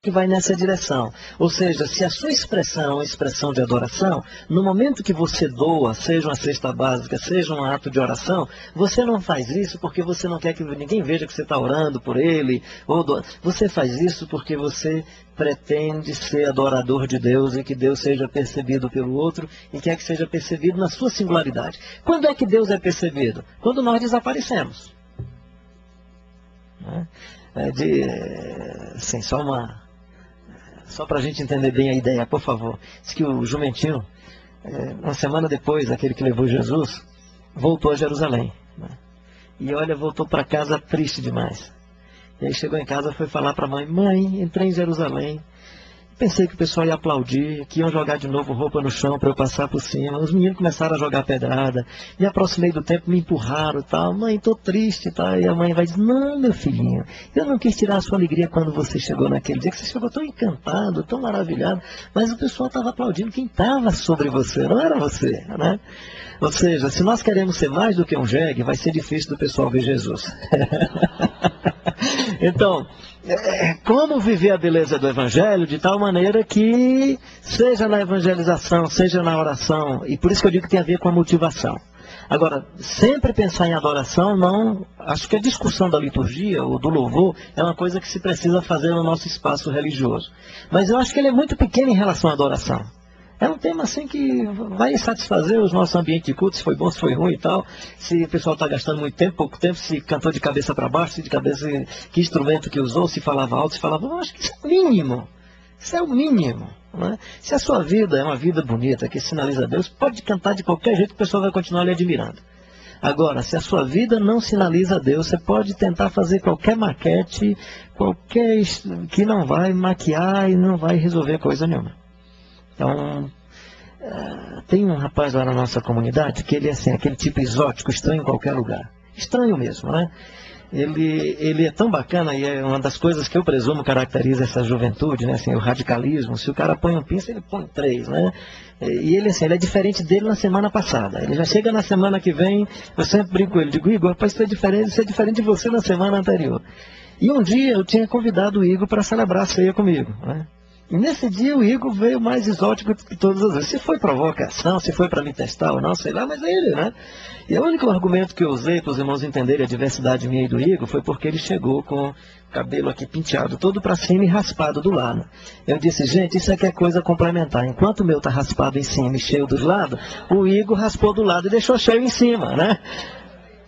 que vai nessa direção. Ou seja, se a sua expressão é uma expressão de adoração, no momento que você doa, seja uma cesta básica, seja um ato de oração, você não faz isso porque você não quer que ninguém veja que você está orando por ele. Você faz isso porque você pretende ser adorador de Deus e que Deus seja percebido pelo outro e quer que seja percebido na sua singularidade. Quando é que Deus é percebido? Quando nós desaparecemos. Assim, só para a gente entender bem a ideia, por favor. Diz que o jumentinho, uma semana depois, aquele que levou Jesus, voltou a Jerusalém. E olha, voltou para casa triste demais. E aí chegou em casa e foi falar para a mãe: mãe, entrei em Jerusalém. Pensei que o pessoal ia aplaudir, que iam jogar de novo roupa no chão para eu passar por cima. Os meninos começaram a jogar pedrada. Me aproximei do templo, me empurraram e tal. Mãe, estou triste e tal. E a mãe vai dizer: não, meu filhinho, eu não quis tirar a sua alegria quando você chegou naquele dia, que você chegou tão encantado, tão maravilhado. Mas o pessoal estava aplaudindo quem estava sobre você, não era você, né? Ou seja, se nós queremos ser mais do que um jegue, vai ser difícil do pessoal ver Jesus. Então, como viver a beleza do Evangelho de tal maneira que, seja na evangelização, seja na oração, e por isso que eu digo que tem a ver com a motivação. Agora, sempre pensar em adoração, não, acho que a discussão da liturgia ou do louvor é uma coisa que se precisa fazer no nosso espaço religioso. Mas eu acho que ele é muito pequeno em relação à adoração. É um tema assim que vai satisfazer os nossos ambientes de culto, se foi bom, se foi ruim e tal. Se o pessoal está gastando muito tempo, pouco tempo, se cantou de cabeça para baixo, se de cabeça, que instrumento que usou, se falava alto, se falava... Eu acho que isso é o mínimo. Isso é o mínimo. Né? Se a sua vida é uma vida bonita, que sinaliza Deus, pode cantar de qualquer jeito que o pessoal vai continuar lhe admirando. Agora, se a sua vida não sinaliza Deus, você pode tentar fazer qualquer maquete, que não vai maquiar e não vai resolver coisa nenhuma. Então, tem um rapaz lá na nossa comunidade que ele é assim, aquele tipo exótico, estranho em qualquer lugar. Estranho mesmo, né? Ele é tão bacana e é uma das coisas que eu presumo caracteriza essa juventude, né? Assim, o radicalismo. Se o cara põe um pinça, ele põe três, né? E ele, assim, ele é diferente dele na semana passada. Ele já chega na semana que vem, eu sempre brinco com ele, digo: Igor, rapaz, isso é diferente de você na semana anterior. E um dia eu tinha convidado o Igor para celebrar a ceia comigo, né? E nesse dia o Igor veio mais exótico que todas as vezes. Se foi provocação, se foi para me testar ou não, sei lá, mas é ele, né? E o único argumento que eu usei para os irmãos entenderem a diversidade minha e do Igor foi porque ele chegou com o cabelo aqui penteado todo para cima e raspado do lado. Eu disse: gente, isso aqui é coisa complementar. Enquanto o meu está raspado em cima e cheio dos lados, o Igor raspou do lado e deixou cheio em cima, né?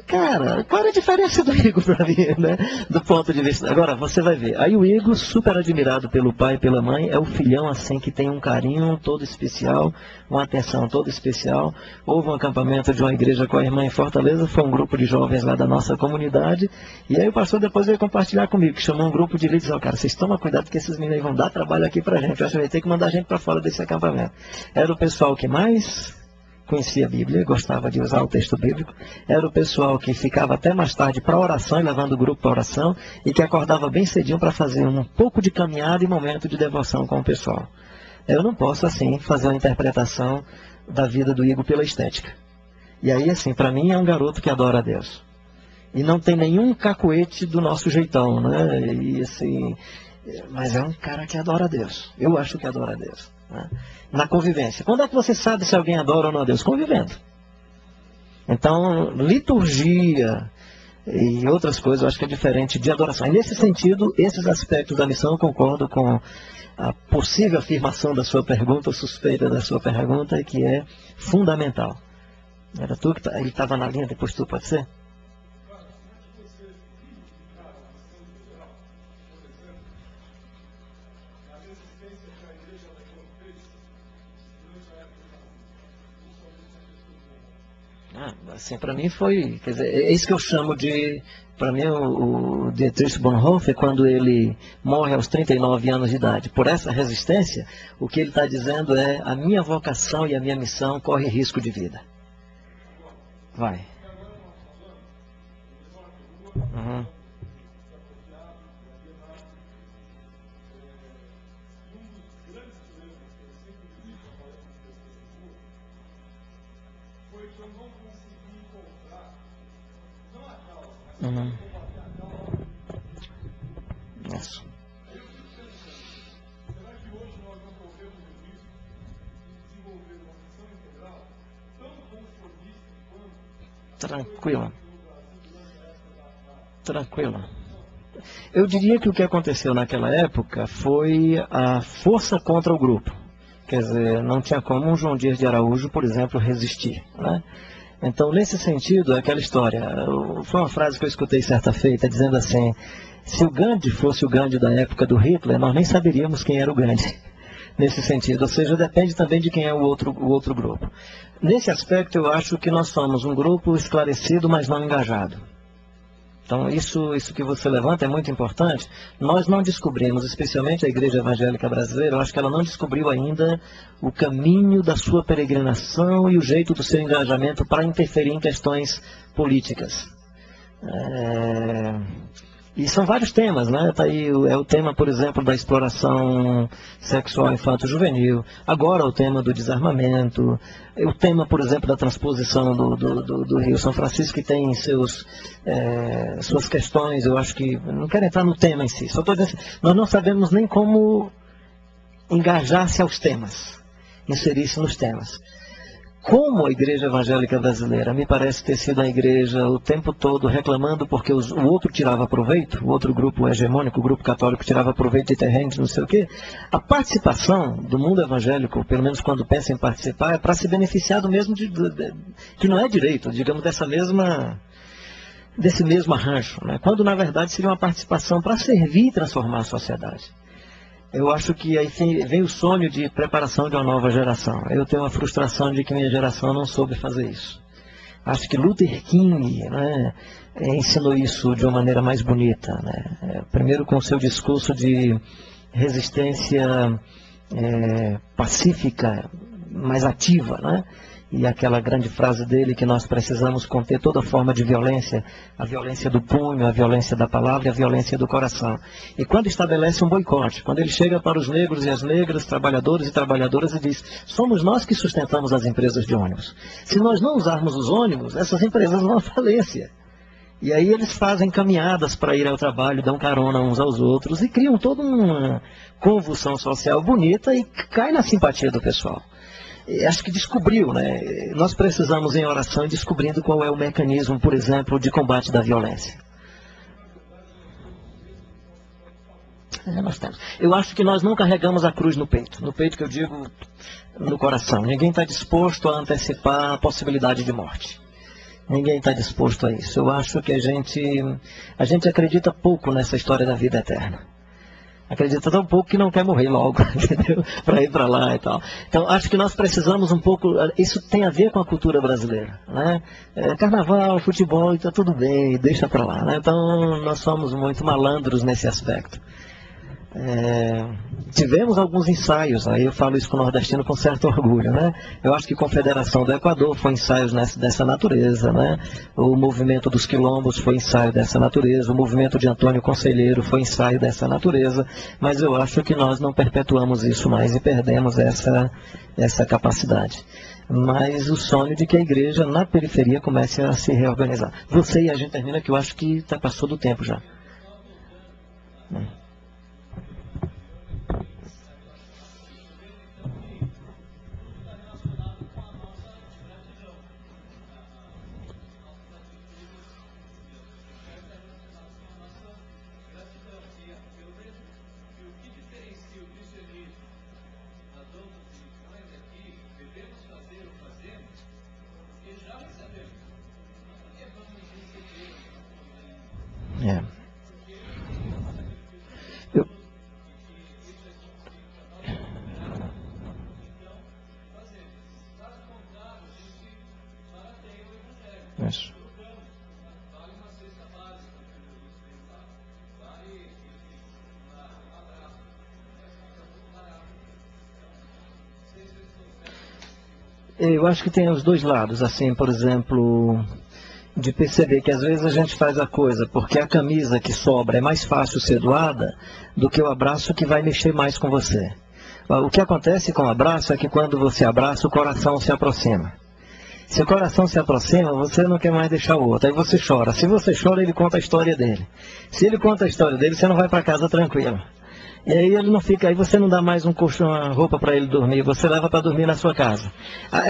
Cara, qual é a diferença do Igor para mim, né? Do ponto de vista... Agora, você vai ver. Aí o Igor, super admirado pelo pai e pela mãe, é o filhão assim que tem um carinho todo especial, uma atenção toda especial. Houve um acampamento de uma igreja com a irmã em Fortaleza, foi um grupo de jovens lá da nossa comunidade, e aí o pastor depois veio compartilhar comigo, que chamou um grupo de líderes e disse: cara, vocês tomam cuidado que esses meninos vão dar trabalho aqui pra gente, eu acho que vai ter que mandar a gente para fora desse acampamento. Era o pessoal que mais conhecia a Bíblia, gostava de usar o texto bíblico, era o pessoal que ficava até mais tarde para oração e levando o grupo para oração, e que acordava bem cedinho para fazer um pouco de caminhada e momento de devoção com o pessoal. Eu não posso, assim, fazer uma interpretação da vida do Igor pela estética. E aí, assim, para mim é um garoto que adora a Deus. E não tem nenhum cacuete do nosso jeitão, né? E assim, mas é um cara que adora a Deus. Eu acho que adora a Deus, né? Na convivência. Quando é que você sabe se alguém adora ou não a Deus? Convivendo. Então, liturgia e outras coisas, eu acho que é diferente de adoração. E nesse sentido, esses aspectos da missão, eu concordo com a possível afirmação da sua pergunta, ou suspeita da sua pergunta, que é fundamental. Era tu que ele estava na linha, depois tu, pode ser? Assim, para mim foi, quer dizer, é isso que eu chamo de, para mim o Dietrich Bonhoeffer, quando ele morre aos 39 anos de idade, por essa resistência, o que ele está dizendo é: a minha vocação e a minha missão correm risco de vida. Vai. Uhum. Uhum. Isso. Tranquilo. Tranquilo. Eu diria que o que aconteceu naquela época foi a força contra o grupo. Quer dizer, não tinha como um João Dias de Araújo, por exemplo, resistir, né? Então, nesse sentido, é aquela história. Foi uma frase que eu escutei certa feita, dizendo assim: se o Gandhi fosse o Gandhi da época do Hitler, nós nem saberíamos quem era o Gandhi. Nesse sentido, ou seja, depende também de quem é o outro grupo. Nesse aspecto, eu acho que nós somos um grupo esclarecido, mas não engajado. Então, isso que você levanta é muito importante. Nós não descobrimos, especialmente a Igreja Evangélica Brasileira, eu acho que ela não descobriu ainda o caminho da sua peregrinação e o jeito do seu engajamento para interferir em questões políticas. E são vários temas, né? Tá aí, é o tema, por exemplo, da exploração sexual infanto-juvenil, agora o tema do desarmamento, o tema, por exemplo, da transposição do Rio São Francisco, que tem suas questões. Eu acho que, não quero entrar no tema em si, só estou dizendo assim, nós não sabemos nem como engajar-se aos temas, inserir-se nos temas. Como a Igreja Evangélica Brasileira me parece ter sido a igreja o tempo todo reclamando porque o outro tirava proveito, o outro grupo hegemônico, o grupo católico tirava proveito de terrenos, não sei o quê, a participação do mundo evangélico, pelo menos quando pensa em participar, é para se beneficiar do mesmo, que não é direito, digamos, desse mesmo arranjo, né? Quando na verdade seria uma participação para servir e transformar a sociedade. Eu acho que aí vem o sonho de preparação de uma nova geração. Eu tenho uma frustração de que minha geração não soube fazer isso. Acho que Luther King, né, ensinou isso de uma maneira mais bonita, né? Primeiro com o seu discurso de resistência pacífica, mais ativa, né? E aquela grande frase dele que nós precisamos conter toda forma de violência, a violência do punho, a violência da palavra e a violência do coração. E quando estabelece um boicote, quando ele chega para os negros e as negras, trabalhadores e trabalhadoras, e diz: somos nós que sustentamos as empresas de ônibus. Se nós não usarmos os ônibus, essas empresas vão à falência. E aí eles fazem caminhadas para ir ao trabalho, dão carona uns aos outros e criam toda uma convulsão social bonita e cai na simpatia do pessoal. Acho que descobriu, né? Nós precisamos em oração descobrindo qual é o mecanismo, por exemplo, de combate da violência. Nós temos. Eu acho que nós não carregamos a cruz no peito que eu digo no coração. Ninguém está disposto a antecipar a possibilidade de morte. Ninguém está disposto a isso. Eu acho que a gente acredita pouco nessa história da vida eterna. Acredita tão pouco que não quer morrer logo, entendeu? Para ir para lá e tal. Então, acho que nós precisamos um pouco. Isso tem a ver com a cultura brasileira, né? Carnaval, futebol, está tudo bem, deixa para lá, né? Então, nós somos muito malandros nesse aspecto. Tivemos alguns ensaios, aí eu falo isso com o nordestino com certo orgulho, né? Eu acho que a Confederação do Equador foi ensaios dessa natureza, né? O movimento dos quilombos foi ensaio dessa natureza, o movimento de Antônio Conselheiro foi ensaio dessa natureza, mas eu acho que nós não perpetuamos isso mais e perdemos essa capacidade. Mas o sonho de que a igreja na periferia comece a se reorganizar. Você e a gente termina, que eu acho que passou do tempo já. Isso. Eu acho que tem os dois lados, assim, por exemplo, de perceber que às vezes a gente faz a coisa porque a camisa que sobra é mais fácil ser doada do que o abraço que vai mexer mais com você. O que acontece com o abraço é que quando você abraça, o coração se aproxima. Se o coração se aproxima, você não quer mais deixar o outro, aí você chora. Se você chora, ele conta a história dele. Se ele conta a história dele, você não vai para casa tranquilo. E aí ele não fica, aí você não dá mais um colchão, uma roupa para ele dormir, você leva para dormir na sua casa.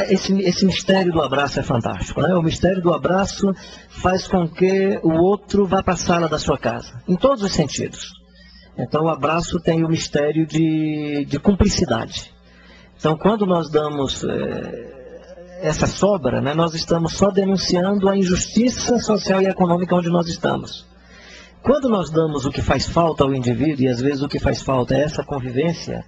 Esse mistério do abraço é fantástico, né? O mistério do abraço faz com que o outro vá para a sala da sua casa, em todos os sentidos. Então o abraço tem o mistério de cumplicidade. Então quando nós damos essa sobra, né, nós estamos só denunciando a injustiça social e econômica onde nós estamos. Quando nós damos o que faz falta ao indivíduo, e às vezes o que faz falta é essa convivência,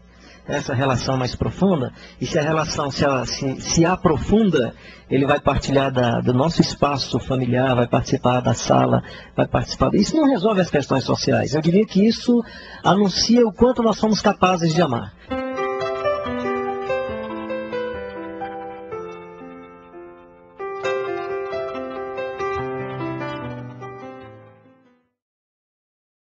essa relação mais profunda, e se a relação se aprofunda, ele vai partilhar do nosso espaço familiar, vai participar da sala, vai participar... Isso não resolve as questões sociais. Eu diria que isso anuncia o quanto nós somos capazes de amar.